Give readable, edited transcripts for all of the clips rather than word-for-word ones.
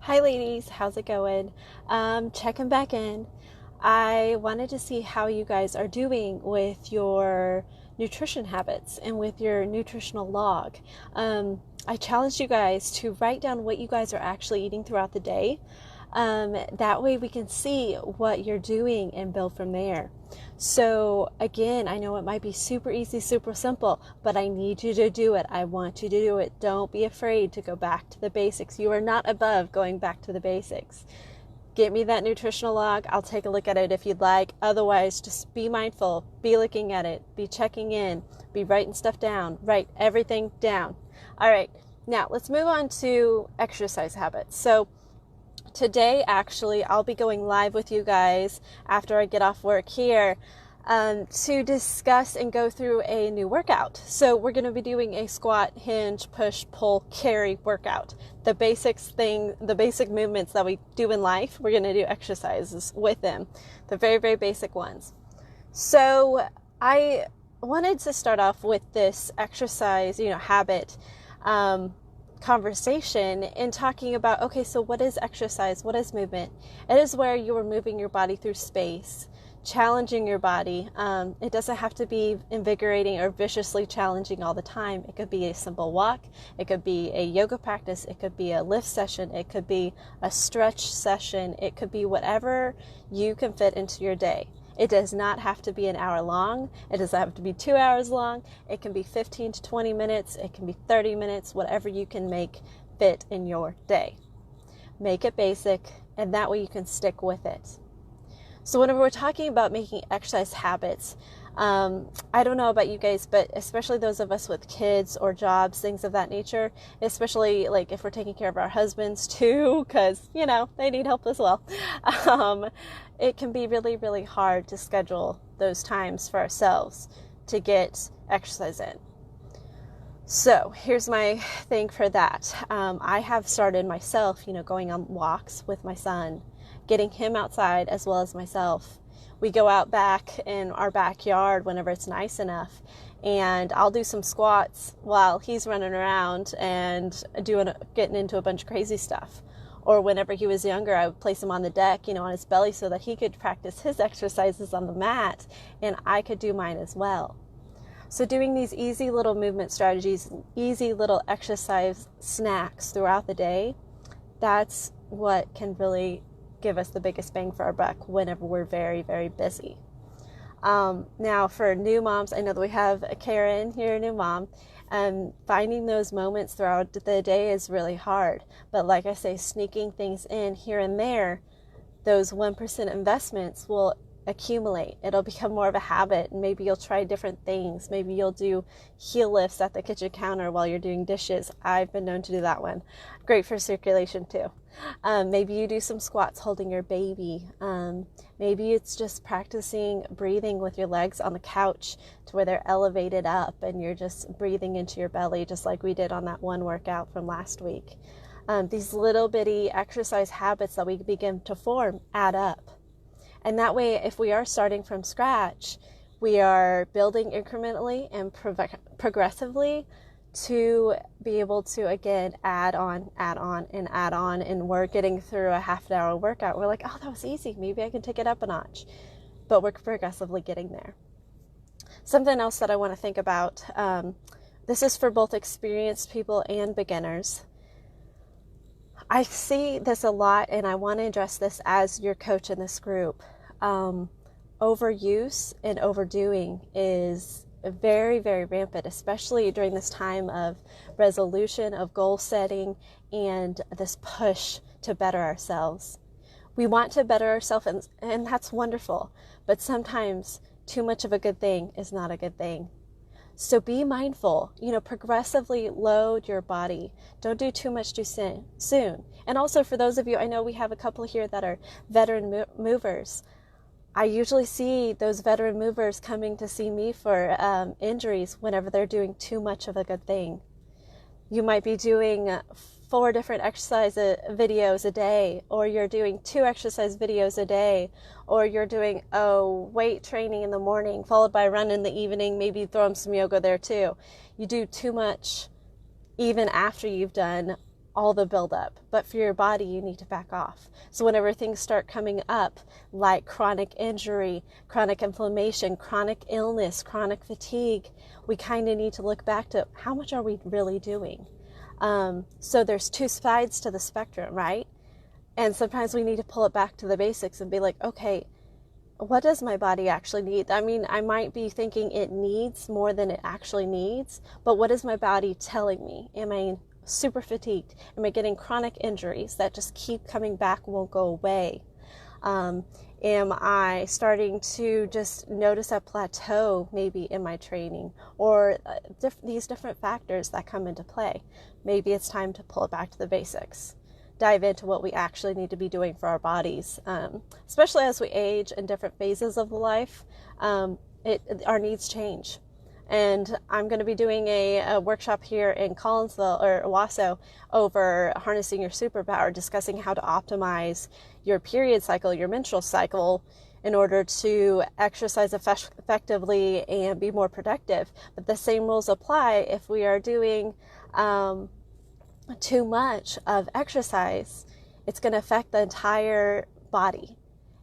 Hi ladies, how's it going? Checking back in. I wanted to see how you guys are doing with your nutrition habits and with your nutritional log. I challenged you guys to write down what you guys are actually eating throughout the day. That way we can see what you're doing and build from there. So again, I know it might be super easy, super simple, but I need you to do it. I want you to do it. Don't be afraid to go back to the basics. You are not above going back to the basics. Get me that nutritional log. I'll take a look at it if you'd like. Otherwise, just be mindful, be looking at it, be checking in, be writing stuff down, write everything down. All right, now let's move on to exercise habits. So today, actually, I'll be going live with you guys after I get off work here to discuss and go through a new workout. So we're going to be doing a squat, hinge, push, pull, carry workout. The basic movements that we do in life, we're going to do exercises with them. The very, very basic ones. So I wanted to start off with this exercise, habit, conversation in talking about, okay, so what is exercise? What is movement? It is where you are moving your body through space, challenging your body. It doesn't have to be invigorating or viciously challenging all the time. It could be a simple walk. It could be a yoga practice. It could be a lift session. It could be a stretch session. It could be whatever you can fit into your day. It does not have to be an hour long. It doesn't have to be 2 hours long. It can be 15 to 20 minutes. It can be 30 minutes, whatever you can make fit in your day. Make it basic, and that way you can stick with it. So whenever we're talking about making exercise habits, I don't know about you guys, but especially those of us with kids or jobs, things of that nature, especially like if we're taking care of our husbands too, because, they need help as well. It can be really, really hard to schedule those times for ourselves to get exercise in. So here's my thing for that. I have started myself, going on walks with my son, getting him outside as well as myself. We go out back in our backyard whenever it's nice enough, and I'll do some squats while he's running around and getting into a bunch of crazy stuff. Or whenever he was younger, I would place him on the deck, on his belly so that he could practice his exercises on the mat and I could do mine as well. So doing these easy little movement strategies, easy little exercise snacks throughout the day, that's what can really give us the biggest bang for our buck whenever we're very, very busy. Now for new moms, I know that we have Karen here, a new mom. Finding those moments throughout the day is really hard. But like I say, sneaking things in here and there, those 1% investments will accumulate. It'll become more of a habit, and maybe you'll try different things. Maybe you'll do heel lifts at the kitchen counter while you're doing dishes. I've been known to do that one. Great for circulation too. Maybe you do some squats holding your baby. Maybe it's just practicing breathing with your legs on the couch to where they're elevated up and you're just breathing into your belly, just like we did on that one workout from last week. These little bitty exercise habits that we begin to form add up. And that way, if we are starting from scratch, we are building incrementally and progressively to be able to, again, add on, and we're getting through a half an hour workout. We're like, oh, that was easy. Maybe I can take it up a notch. But we're progressively getting there. Something else that I want to think about, this is for both experienced people and beginners. I see this a lot, and I want to address this as your coach in this group. Overuse and overdoing is very, very rampant, especially during this time of resolution, of goal setting, and this push to better ourselves. We want to better ourselves, and that's wonderful, but sometimes too much of a good thing is not a good thing. So be mindful, progressively load your body. Don't do too much too soon. And also for those of you, I know we have a couple here that are veteran movers. I usually see those veteran movers coming to see me for injuries whenever they're doing too much of a good thing. You might be doing 4 different exercise videos a day, or you're doing 2 exercise videos a day, or you're doing weight training in the morning followed by a run in the evening, maybe throw in some yoga there too. You do too much even after you've done all the buildup. But for your body, you need to back off. So whenever things start coming up, like chronic injury, chronic inflammation, chronic illness, chronic fatigue, we kind of need to look back to how much are we really doing? So there's two sides to the spectrum, right? And sometimes we need to pull it back to the basics and be like, okay, what does my body actually need? I mean, I might be thinking it needs more than it actually needs, but what is my body telling me? Am I super fatigued? Am I getting chronic injuries that just keep coming back, won't go away? Am I starting to just notice a plateau maybe in my training, or these different factors that come into play? Maybe it's time to pull it back to the basics. Dive into what we actually need to be doing for our bodies, especially as we age in different phases of life. Our needs change. And I'm going to be doing a workshop here in Collinsville or Owasso over harnessing your superpower, discussing how to optimize your period cycle, your menstrual cycle, in order to exercise effectively and be more productive. But the same rules apply if we are doing too much of exercise. It's going to affect the entire body,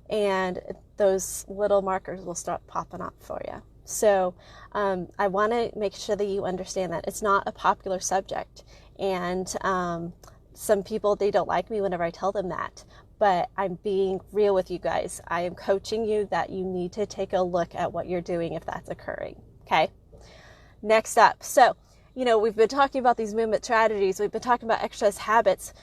and those little markers will start popping up for you. So I want to make sure that you understand that it's not a popular subject, and some people, they don't like me whenever I tell them that, but I'm being real with you guys. I am coaching you that you need to take a look at what you're doing if that's occurring. Okay, next up, so we've been talking about these movement strategies. We've been talking about exercise habits.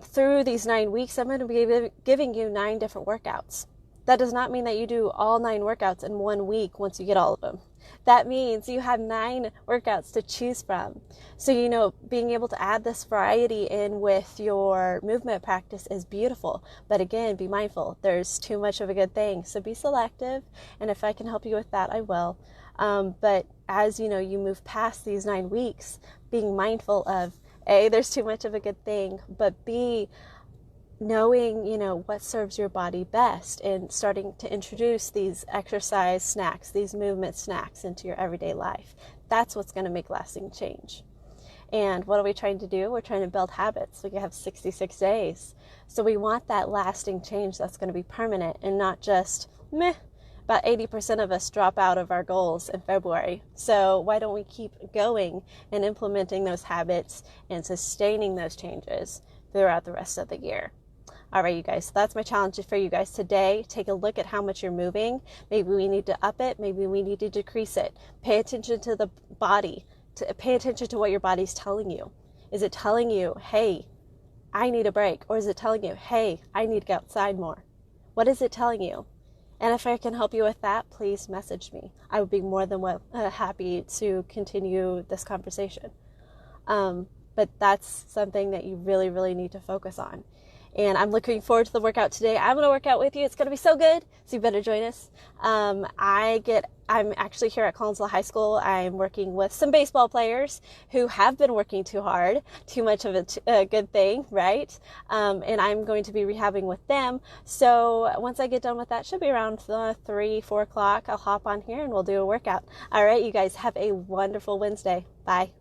Through these 9 weeks, I'm going to be giving you 9 different workouts. That does not mean that you do all 9 workouts in 1 week once you get all of them. That means you have 9 workouts to choose from. So, being able to add this variety in with your movement practice is beautiful. But again, be mindful. There's too much of a good thing. So be selective. And if I can help you with that, I will. But as you move past these 9 weeks, being mindful of A, there's too much of a good thing, but B, knowing, what serves your body best and starting to introduce these exercise snacks, these movement snacks into your everyday life. That's what's going to make lasting change. And what are we trying to do? We're trying to build habits. We have 66 days. So we want that lasting change that's going to be permanent and not just meh. About 80% of us drop out of our goals in February. So why don't we keep going and implementing those habits and sustaining those changes throughout the rest of the year? All right, you guys, so that's my challenge for you guys today. Take a look at how much you're moving. Maybe we need to up it. Maybe we need to decrease it. Pay attention to the body. Pay attention to what your body's telling you. Is it telling you, hey, I need a break? Or is it telling you, hey, I need to go outside more? What is it telling you? And if I can help you with that, please message me. I would be more than happy to continue this conversation. But that's something that you really, really need to focus on. And I'm looking forward to the workout today. I'm going to work out with you. It's going to be so good. So you better join us. I'm actually here at Collinsville High School. I'm working with some baseball players who have been working too hard, too much of a good thing, right? And I'm going to be rehabbing with them. So once I get done with that, should be around 3, 4 o'clock. I'll hop on here and we'll do a workout. All right, you guys have a wonderful Wednesday. Bye.